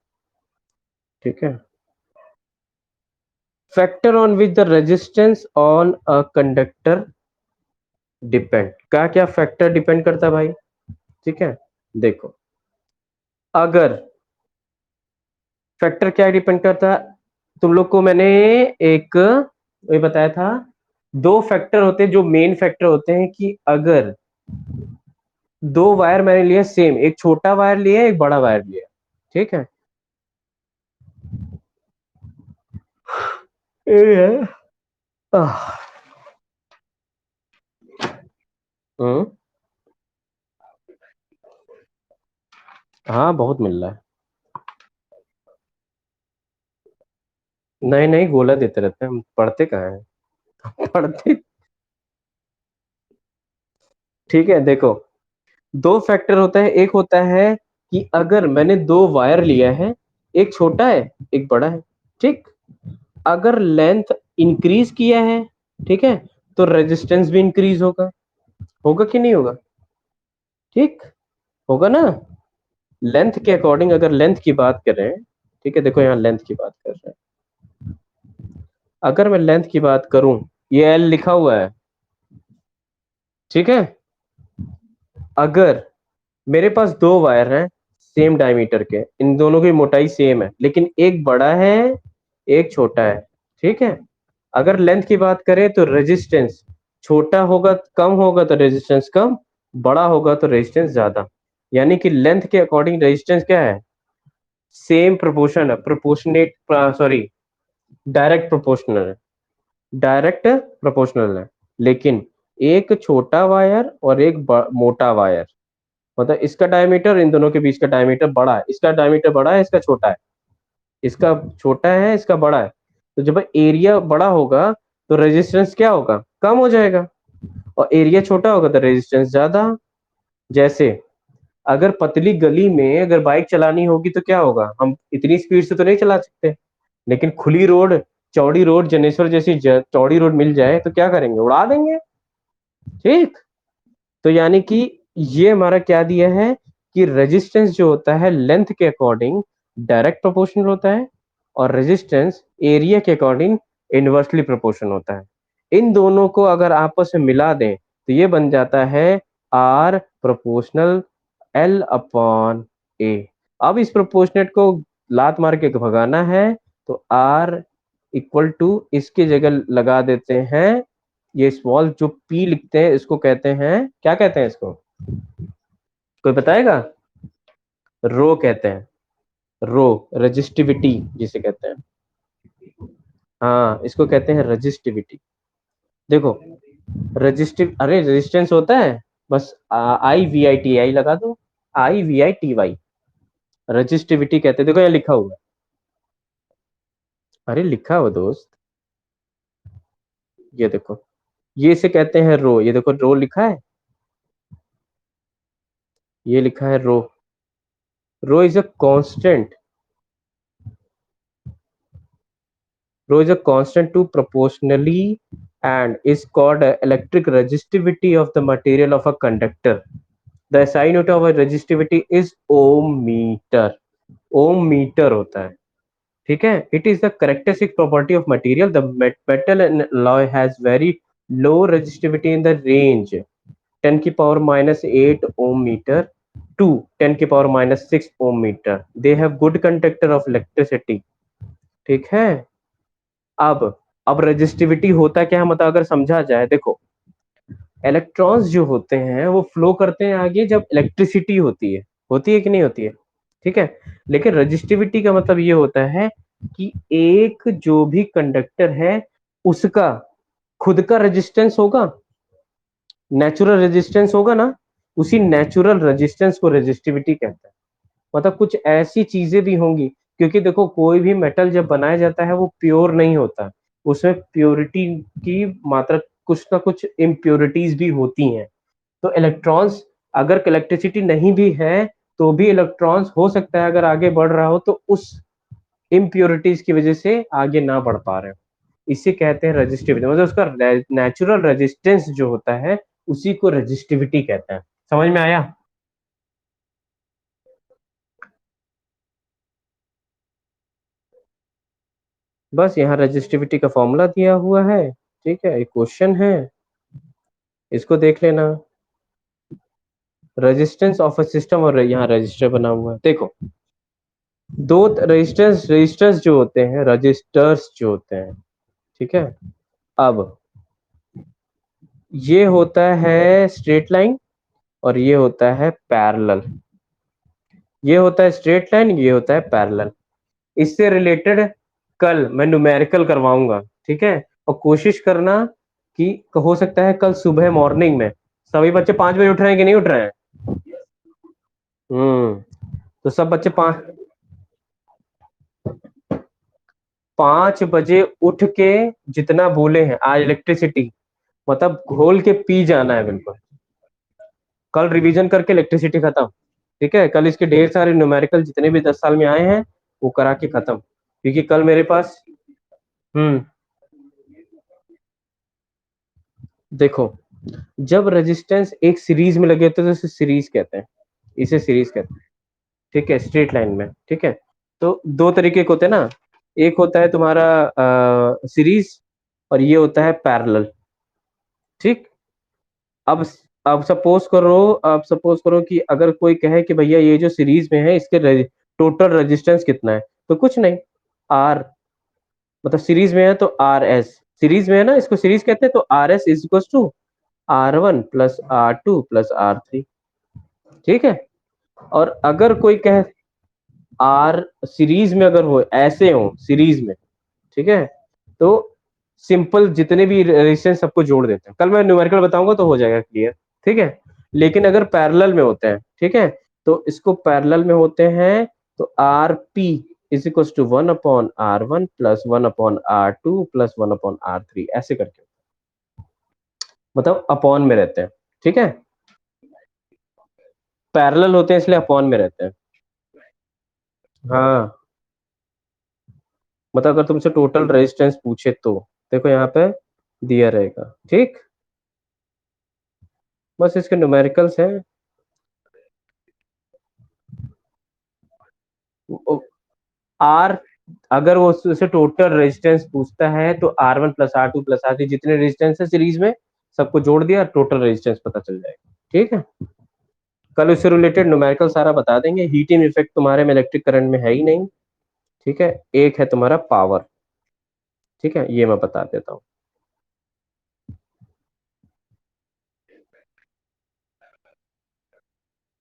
ठीक है, factor on which the resistance on a conductor depend. क्या क्या फैक्टर डिपेंड करता है भाई? ठीक है, देखो, अगर फैक्टर क्या डिपेंड करता है, तुम लोग को मैंने एक ये बताया था, दो फैक्टर होते हैं जो मेन फैक्टर होते हैं, कि अगर दो वायर मैंने लिए सेम, एक छोटा वायर लिया एक बड़ा वायर लिया, ठीक है, ये है। आह, हम्म, हाँ बहुत मिल रहा है। नहीं नहीं, गोला देते रहते हैं हम, पढ़ते कहाँ है पढ़ते। ठीक है, देखो, दो फैक्टर होता है, एक होता है कि अगर मैंने दो वायर लिया है, एक छोटा है एक बड़ा है, ठीक, अगर लेंथ इंक्रीज किया है, ठीक है, तो रेजिस्टेंस भी इंक्रीज होगा, होगा कि नहीं होगा? ठीक, होगा ना। लेंथ के अकॉर्डिंग अगर लेंथ की बात करें, ठीक है, देखो यहाँ लेंथ की बात कर रहे हैं, अगर मैं लेंथ की बात करूं, ये एल लिखा हुआ है, ठीक है, अगर मेरे पास दो वायर हैं सेम डायमीटर के, इन दोनों की मोटाई सेम है, लेकिन एक बड़ा है एक छोटा है, ठीक है, अगर लेंथ की बात करें तो रेजिस्टेंस छोटा होगा कम होगा तो रेजिस्टेंस कम, बड़ा होगा तो रेजिस्टेंस ज्यादा। यानी कि लेंथ के अकॉर्डिंग रेजिस्टेंस क्या है? सेम प्रोपोर्शन है, प्रोपोर्शनेट, सॉरी, डायरेक्ट प्रोपोर्शनल है, डायरेक्ट प्रोपोर्शनल है। लेकिन एक छोटा वायर और एक मोटा वायर, मतलब इसका डायमीटर, इन दोनों के बीच का डायमीटर बड़ा है, इसका डायमीटर बड़ा है इसका छोटा है, इसका छोटा है इसका बड़ा है, तो जब एरिया बड़ा होगा तो रेजिस्टेंस क्या होगा? कम हो जाएगा, और एरिया छोटा होगा तो रेजिस्टेंस ज्यादा। जैसे अगर पतली गली में अगर बाइक चलानी होगी तो क्या होगा, हम इतनी स्पीड से तो नहीं चला सकते, लेकिन खुली रोड, चौड़ी रोड, जनेश्वर जैसी चौड़ी रोड मिल जाए तो क्या करेंगे? उड़ा देंगे। ठीक, तो यानी कि ये हमारा क्या दिया है कि रेजिस्टेंस जो होता है लेंथ के अकॉर्डिंग डायरेक्ट प्रोपोर्शनल होता है, और रेजिस्टेंस एरिया के अकॉर्डिंग इनवर्सली प्रोपोर्शनल होता है। इन दोनों को अगर आपस में मिला दें तो ये बन जाता है आर प्रोपोर्शनल एल अपॉन ए। अब इस प्रोपोर्शनेट को लात मार के भगाना है, तो आर इक्वल टू इसकी जगह लगा देते हैं, ये स्मॉल जो पी लिखते हैं इसको कहते हैं, क्या कहते हैं इसको? कोई बताएगा? रो कहते हैं, रो, रजिस्टिविटी जिसे कहते हैं। हाँ, इसको कहते हैं रजिस्टिविटी। देखो, रजिस्टिव, अरे रेजिस्टेंस होता है, बस आई वी आई टी आई लगा दो, I V I T Y, resistivity कहते हैं। देखो यहाँ लिखा हुआ है, अरे लिखा हुआ दोस्त, ये देखो, ये इसे कहते हैं रो, ये देखो रो लिखा है, ये लिखा है rho. Rho is a constant, rho is a constant to proportionally and is called electric resistivity of the material of a conductor. The SI unit of a resistivity is ohm meter. Ohm metre होता है, ठीक है। It is the characteristic property of material, the metal and alloy has very low resistivity in the range 10 की power -8 Om metre to 10 की power -6 ohm metre. They have good conductor of electricity, ठीक है। अब अब resistivity होता क्या है, मतलब अगर समझा जाए, देखो, इलेक्ट्रॉन्स जो होते हैं वो फ्लो करते हैं आगे जब इलेक्ट्रिसिटी होती है कि नहीं होती है? ठीक है, लेकिन रेजिस्टिविटी का मतलब ये होता है कि एक जो भी कंडक्टर है उसका खुद का रेजिस्टेंस होगा, नेचुरल रेजिस्टेंस होगा ना, उसी नेचुरल रेजिस्टेंस को रेजिस्टिविटी कहते हैं। मतलब कुछ ऐसी चीजें भी होंगी क्योंकि देखो कोई भी मेटल जब बनाया जाता है वो प्योर नहीं होता, उसमें प्योरिटी की मात्रा कुछ ना कुछ इम्प्योरिटीज भी होती हैं। तो इलेक्ट्रॉन्स अगर इलेक्ट्रिसिटी नहीं भी है तो भी इलेक्ट्रॉन्स हो सकता है अगर आगे बढ़ रहा हो तो उस इम्प्योरिटीज की वजह से आगे ना बढ़ पा रहे हो। इसे कहते हैं रेजिस्टिविटी, मतलब उसका नेचुरल रेजिस्टेंस जो होता है उसी को रेजिस्टिविटी कहते हैं। समझ में आया? बस यहाँ रेजिस्टिविटी का फॉर्मूला दिया हुआ है, ठीक है, एक क्वेश्चन है, इसको देख लेना। रेजिस्टेंस ऑफ अ सिस्टम और यहाँ रजिस्टर बना हुआ है, देखो दो रेजिस्टेंस रजिस्टर्स जो होते हैं, रजिस्टर्स जो होते हैं, ठीक है। अब ये होता है स्ट्रेट लाइन और ये होता है पैरेलल, ये होता है स्ट्रेट लाइन, ये होता है पैरेलल। इससे रिलेटेड कल मैं न्यूमेरिकल करवाऊंगा, ठीक है। और कोशिश करना कि हो सकता है कल सुबह मॉर्निंग में सभी बच्चे 5 बजे उठ रहे हैं कि नहीं उठ रहे हैं? तो सब बच्चे 5 बजे उठ के जितना बोले हैं आज इलेक्ट्रिसिटी, मतलब घोल के पी जाना है बिल्कुल। कल रिवीजन करके इलेक्ट्रिसिटी खत्म, ठीक है। कल इसके ढेर सारे न्यूमेरिकल जितने भी 10 साल में आए हैं वो करा के खत्म, क्योंकि कल मेरे पास हम्म देखो जब रेजिस्टेंस एक सीरीज में लगे होते हैं तो इसे सीरीज कहते हैं, इसे सीरीज कहते हैं, ठीक है, स्ट्रेट लाइन में, ठीक है। तो दो तरीके के होते हैं ना, एक होता है तुम्हारा सीरीज और ये होता है पैरेलल, ठीक। अब अब सपोज करो कि अगर कोई कहे कि भैया ये जो सीरीज में है इसके टोटल रेजिस्टेंस कितना है, तो कुछ नहीं, आर, मतलब सीरीज में है तो आर एस, सीरीज में है ना, इसको सीरीज कहते हैं, तो R S is equal to R1 + R2 + R3, ठीक है। और अगर कोई कहे आर सीरीज में अगर हो, ऐसे हो सीरीज में, ठीक है, तो सिंपल जितने भी रेजिस्टेंस सबको जोड़ देते हैं, कल मैं न्यूमेरिकल बताऊंगा तो हो जाएगा क्लियर, ठीक है। लेकिन अगर पैरेलल में होते हैं, ठीक है, तो इसको पैरेलल में होते हैं तो R P is equal to 1/R1 + 1/R2 + 1/R3, ऐसे करके, मतलब अपॉन में रहते हैं, ठीक है। पैरेलल होते हैं इसलिए अपॉन में रहते हैं। हाँ, मतलब अगर तुमसे टोटल रेजिस्टेंस पूछे तो देखो यहाँ पे दिया रहेगा, ठीक। बस इसके न्यूमेरिकल्स हैं। आर, अगर वो उससे टोटल रेजिस्टेंस पूछता है तो R1 + R2 + R3 जितने रेजिस्टेंस है सीरीज में सबको जोड़ दिया, टोटल रेजिस्टेंस पता चल जाएगा, ठीक है। कल उससे रिलेटेड न्यूमेरिकल सारा बता देंगे। हीटिंग इफेक्ट तुम्हारे में इलेक्ट्रिक करंट में है ही नहीं, ठीक है। एक है तुम्हारा पावर, ठीक है, ये मैं बता देता हूँ।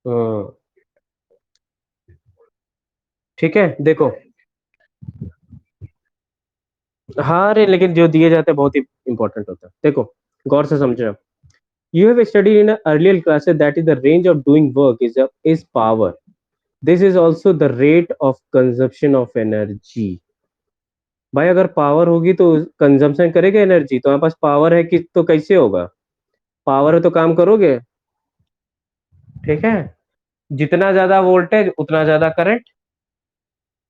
हम्म, ठीक है, देखो, हाँ अरे लेकिन जो दिए जाते हैं बहुत ही इंपॉर्टेंट होता है, देखो गौर से समझो। You have studied in an earlier classes that is the range of doing work is power. This is also the rate of consumption of energy. भाई अगर पावर होगी तो कंजम्पशन करेगा एनर्जी, तो हमारे पास पावर है कि तो कैसे होगा? पावर है तो काम करोगे, ठीक है। जितना ज्यादा वोल्टेज उतना ज्यादा करंट।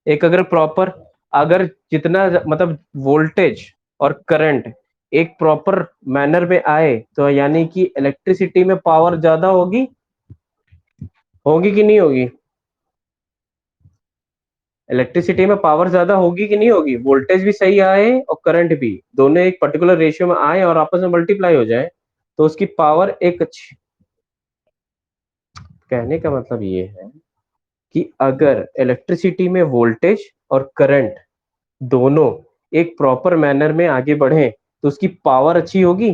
एक अगर प्रॉपर, अगर जितना मतलब वोल्टेज और करंट एक प्रॉपर मैनर में आए तो यानी कि इलेक्ट्रिसिटी में पावर ज्यादा होगी, होगी कि नहीं होगी? इलेक्ट्रिसिटी में पावर ज्यादा होगी कि नहीं होगी? वोल्टेज भी सही आए और करंट भी, दोनों एक पर्टिकुलर रेशियो में आए और आपस में मल्टीप्लाई हो जाए तो उसकी पावर एक अच्छी। कहने का मतलब ये है कि अगर इलेक्ट्रिसिटी में वोल्टेज और करंट दोनों एक प्रॉपर मैनर में आगे बढ़े तो उसकी पावर अच्छी होगी।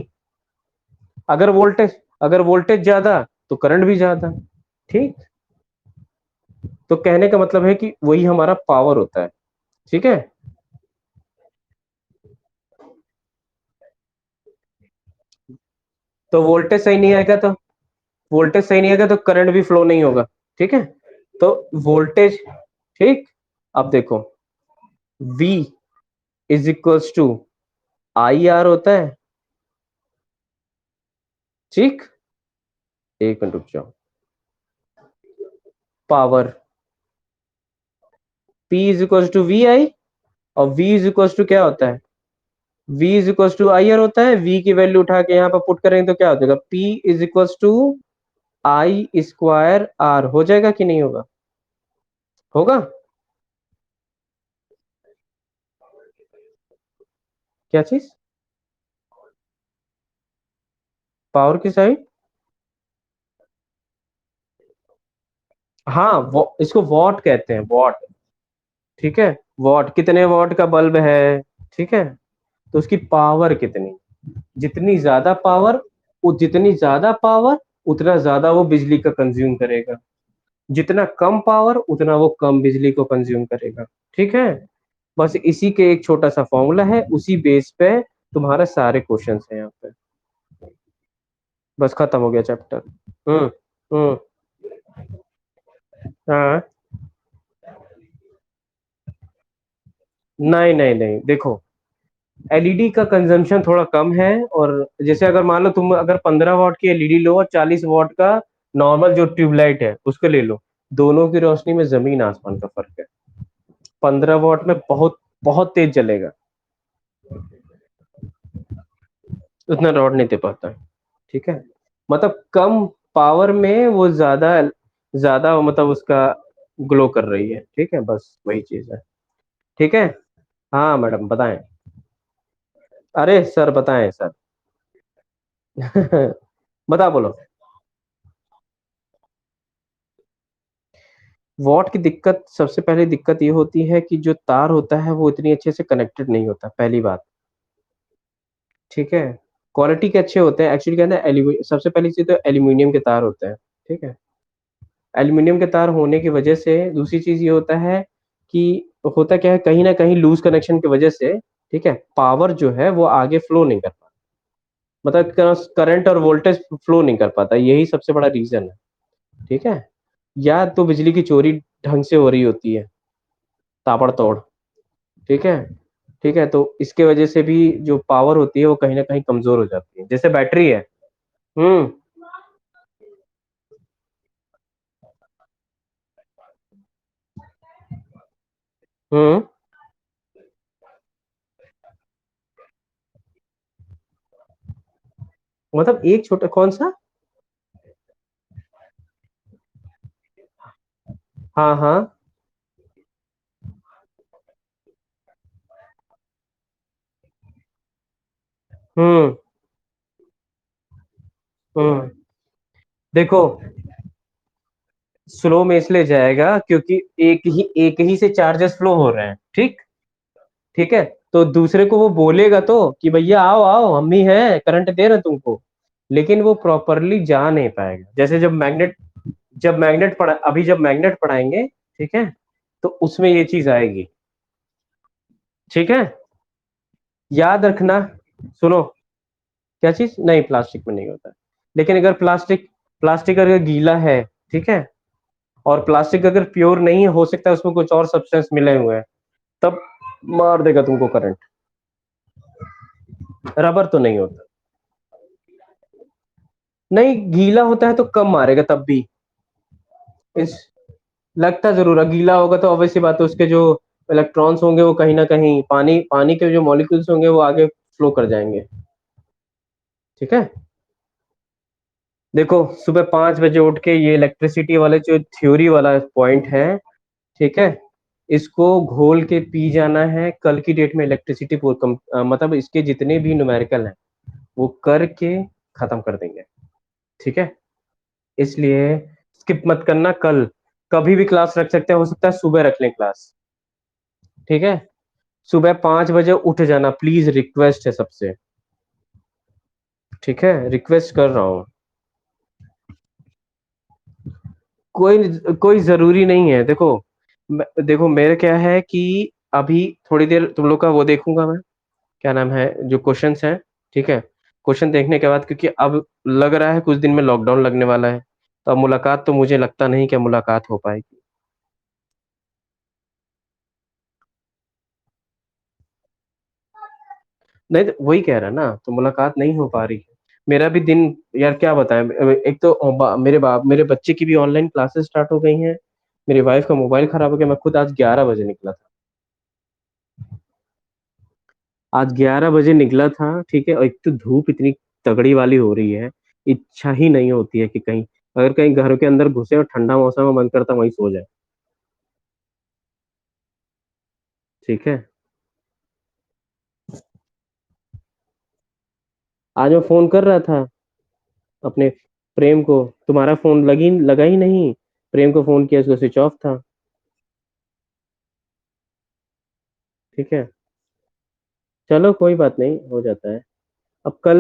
अगर वोल्टेज अगर वोल्टेज ज्यादा तो करंट भी ज्यादा, ठीक। तो कहने का मतलब है कि वही हमारा पावर होता है, ठीक है। तो वोल्टेज सही नहीं आएगा तो करंट भी फ्लो नहीं होगा, ठीक है। तो वोल्टेज, ठीक, अब देखो, V is equals to I R होता है, ठीक। एक मिनट रुक जाओ। Power P is equals to V I, और V इज इक्वल्स टू क्या होता है, V is equals to I R होता है। V की वैल्यू उठा के यहाँ पर पुट करेंगे तो क्या हो जाएगा, P is equals to I square R. हो जाएगा कि नहीं होगा? होगा। क्या चीज? पावर की साइड? हाँ, इसको वॉट कहते हैं, वॉट। ठीक है, वॉट, कितने वॉट का बल्ब है, ठीक है, तो उसकी पावर कितनी, जितनी ज्यादा पावर, जितनी ज्यादा पावर उतना ज्यादा वो बिजली का कंज्यूम करेगा, जितना कम पावर उतना वो कम बिजली को कंज्यूम करेगा। ठीक है, बस इसी के एक छोटा सा फॉर्मूला है, उसी बेस पे तुम्हारे सारे क्वेश्चंस हैं यहाँ पे। बस खत्म हो गया चैप्टर। हम्म। हम्म। हाँ। नहीं नहीं नहीं, देखो, एलईडी का कंजम्पशन थोड़ा कम है, और जैसे अगर मान लो तुम अगर 15 वॉट की एलईडी लो और 40 वॉट का नॉर्मल जो ट्यूबलाइट है उसको ले लो, दोनों की रोशनी में जमीन आसमान का फर्क है। 15 वॉट में बहुत बहुत तेज जलेगा, उतना रॉड नहीं दे पाता है। ठीक है, मतलब कम पावर में वो ज्यादा ज्यादा मतलब उसका ग्लो कर रही है। ठीक है, बस वही चीज है। ठीक है। हाँ मैडम बताएं। अरे सर बताएं सर। बता बोलो। वॉट की दिक्कत, सबसे पहले दिक्कत ये होती है कि जो तार होता है वो इतनी अच्छे से कनेक्टेड नहीं होता, पहली बात। ठीक है, क्वालिटी के अच्छे होते हैं एक्चुअली, क्या है ना, सबसे पहली चीज तो एल्यूमिनियम के तार होते हैं। ठीक है, एल्यूमिनियम के तार होने की वजह से दूसरी चीज ये होता है कि होता क्या है, कहीं ना कहीं लूज कनेक्शन की वजह से, ठीक है, पावर जो है वो आगे फ्लो नहीं कर पाता, मतलब करंट और वोल्टेज फ्लो नहीं कर पाता, यही सबसे बड़ा रीजन है। ठीक है, या तो बिजली की चोरी ढंग से हो रही होती है, ताबड़तोड़। ठीक है। ठीक है, तो इसके वजह से भी जो पावर होती है वो कहीं ना कहीं कमजोर हो जाती है, जैसे बैटरी है। हम्म। हम्म। मतलब एक छोटा कौन सा? हाँ हाँ। हम्म। हम्म। देखो, स्लो में इसलिए जाएगा क्योंकि एक ही से चार्जेस फ्लो हो रहे हैं, ठीक। ठीक है, तो दूसरे को वो बोलेगा तो कि भैया आओ आओ, हम ही हैं, करंट दे रहे तुमको, लेकिन वो प्रॉपरली जा नहीं पाएगा। जैसे जब मैग्नेट पढ़ा, अभी जब मैग्नेट पढ़ाएंगे, ठीक है, तो उसमें ये चीज आएगी। ठीक है, याद रखना। सुनो, क्या चीज? नहीं, प्लास्टिक में नहीं होता, लेकिन अगर प्लास्टिक प्लास्टिक अगर गीला है, ठीक है, और प्लास्टिक अगर प्योर नहीं है, हो सकता है उसमें कुछ और सब्सटेंस मिले हुए हैं, तब मार देगा तुमको करंट। रबर तो नहीं होता। नहीं, गीला होता है तो कम मारेगा तब भी। इस लगता जरूर है, गीला होगा तो ऑब्वियसली बात है, उसके जो इलेक्ट्रॉन्स होंगे वो कहीं ना कहीं पानी पानी के जो मॉलिक्यूल्स होंगे वो आगे फ्लो कर जाएंगे। ठीक है, देखो, सुबह 5 बजे उठ के ये इलेक्ट्रिसिटी वाले जो थ्योरी वाला पॉइंट है, ठीक है, इसको घोल के पी जाना है। कल की डेट में इलेक्ट्रिसिटी मतलब इसके जितने भी न्यूमेरिकल हैं वो करके खत्म कर देंगे। ठीक है, इसलिए स्किप मत करना कल, कभी भी क्लास रख सकते हैं, हो सकता है सुबह रख लें क्लास। ठीक है, सुबह 5 बजे उठ जाना प्लीज, रिक्वेस्ट है सबसे। ठीक है, रिक्वेस्ट कर रहा हूँ। कोई कोई जरूरी नहीं है, देखो, देखो मेरे क्या है कि अभी थोड़ी देर तुम लोग का वो देखूंगा मैं, क्या नाम है, जो क्वेश्चंस हैं। ठीक है, क्वेश्चन देखने के बाद, क्योंकि अब लग रहा है कुछ दिन में लॉकडाउन लगने वाला है, तो अब मुलाकात तो मुझे लगता नहीं कि मुलाकात हो पाएगी। नहीं तो वही कह रहा ना, तो मुलाकात नहीं हो पा रही है। मेरा भी दिन, यार क्या बताएं, एक तो मेरे बच्चे की भी ऑनलाइन क्लासेस स्टार्ट हो गई हैं। मेरी वाइफ का मोबाइल खराब हो गया, मैं खुद आज 11 बजे निकला था। आज 11 बजे निकला था, ठीक है, और एक तो धूप इतनी तगड़ी वाली हो रही है, इच्छा ही नहीं होती है कि कहीं, अगर कहीं घर के अंदर घुसे और ठंडा मौसम में मन करता वहीं सो जाए। ठीक है। आज मैं फोन कर रहा था अपने प्रेम को, तुम्हारा फोन लगा ही नहीं। प्रेम को फोन किया, उसको स्विच ऑफ था। ठीक है। चलो कोई बात नहीं, हो जाता है। अब कल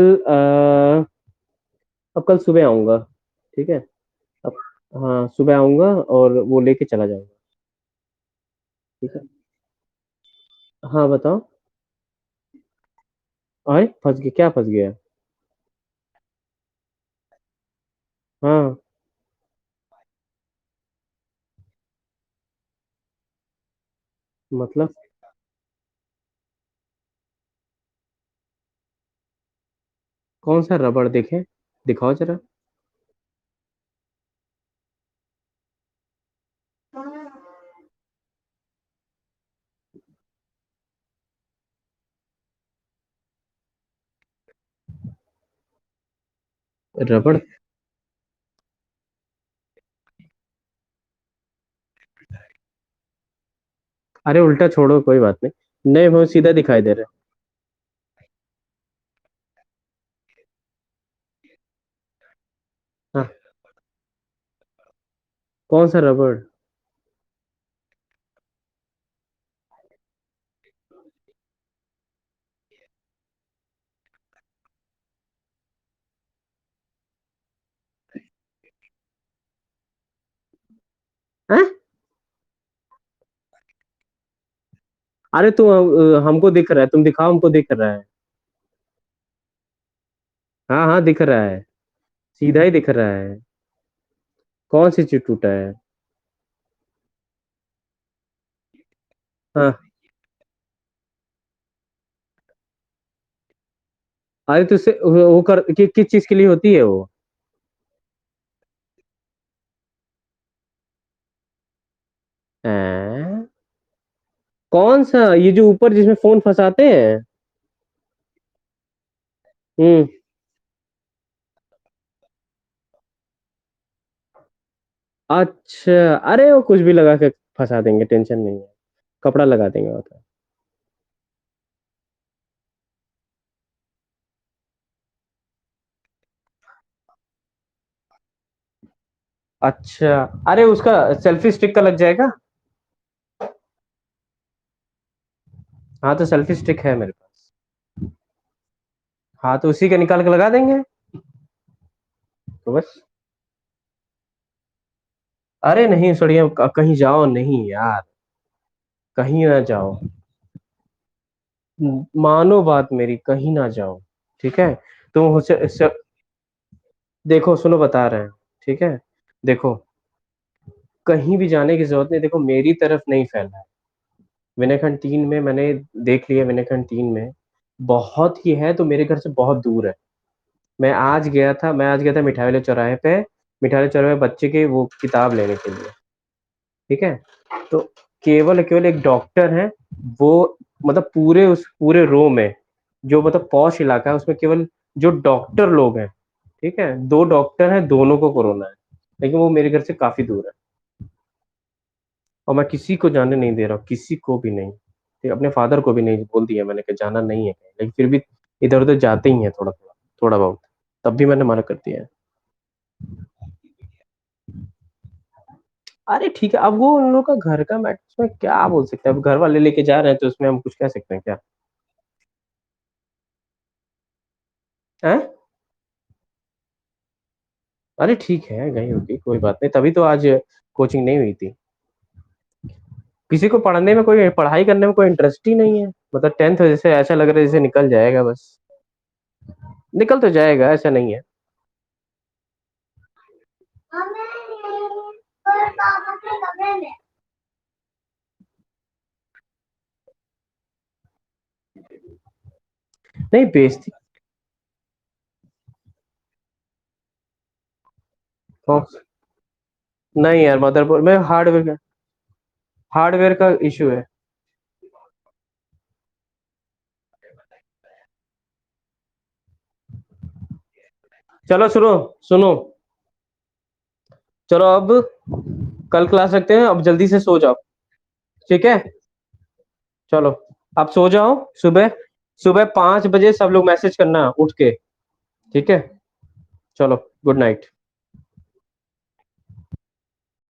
अब कल सुबह आऊंगा। ठीक है। अब हाँ, सुबह आऊंगा और वो लेके चला जाऊंगा। ठीक है। हाँ बताओ। अरे फंस गया, क्या फंस गया? हाँ। मतलब कौन सा रबड़ देखे, दिखाओ जरा। रबड़? अरे उल्टा छोड़ो, कोई बात नहीं, नहीं वो सीधा दिखाई दे रहा है। हाँ। कौन सा रबड़? हैं? अरे तुम हमको दिख रहा है, तुम दिखाओ, हमको दिख रहा है। हाँ हाँ दिख रहा है, सीधा ही दिख रहा है। कौन सी चीज टूटा है? हाँ। अरे तो उससे वो किस चीज के लिए होती है वो? हैं? कौन सा, ये जो ऊपर जिसमें फोन फंसाते हैं? हम्म। अच्छा, अरे वो कुछ भी लगा के फंसा देंगे, टेंशन नहीं है। कपड़ा लगा देंगे वो तो। अच्छा, अरे उसका सेल्फी स्टिक का लग जाएगा। हाँ तो सेल्फी स्टिक है मेरे पास। हाँ तो उसी का निकाल के लगा देंगे। तो बस। अरे नहीं सड़िया, कहीं जाओ नहीं यार, कहीं ना जाओ। मानो बात मेरी, कहीं ना जाओ। ठीक है। तुम देखो सुनो, बता रहे हैं। ठीक है। देखो, कहीं भी जाने की जरूरत नहीं, देखो मेरी तरफ नहीं फैला है। विनयखंड 3 में मैंने देख लिया, विनयखंड 3 में बहुत ही है, तो मेरे घर से बहुत दूर है। मैं आज गया था मिठाई वाले चौराहे पे, मिठाई वाले चौराहे पे बच्चे के वो किताब लेने के लिए। ठीक है। तो केवल केवल एक डॉक्टर है, वो मतलब पूरे रो में, जो मतलब पॉश इलाका है उसमें केवल जो डॉक्टर लोग हैं, ठीक है, 2 डॉक्टर हैं, दोनों को कोरोना है। लेकिन वो मेरे घर से काफी दूर है, और मैं किसी को जाने नहीं दे रहा हूँ, किसी को भी नहीं। ठीक, अपने फादर को भी नहीं बोल दिया मैंने कि जाना नहीं है कहीं, लेकिन फिर भी इधर उधर जाते ही हैं थोड़ा थोड़ा, थोड़ा बहुत। तब भी मैंने मना कर दिया है। अरे ठीक है, अब वो उन लोग का घर का मैटर, उसमें क्या बोल सकते हैं, अब घर वाले लेके जा रहे हैं तो उसमें हम कुछ कह सकते हैं क्या? हैं? अरे ठीक है, गई होगी, कोई बात नहीं, तभी तो आज कोचिंग नहीं हुई थी। किसी को पढ़ने में कोई, पढ़ाई करने में कोई इंटरेस्ट ही नहीं है, मतलब 10th जैसे ऐसा लग रहा है जैसे निकल जाएगा बस। निकल तो जाएगा, ऐसा नहीं है। नहीं बेइज्जती नहीं यार, मदरबोर्ड में हार्डवेयर का इशू है। चलो सुनो, सुनो, चलो अब कल क्लास रखते हैं, अब जल्दी से सो जाओ। ठीक है, चलो आप सो जाओ। सुबह सुबह 5 बजे सब लोग मैसेज करना उठ के। ठीक है, चलो गुड नाइट।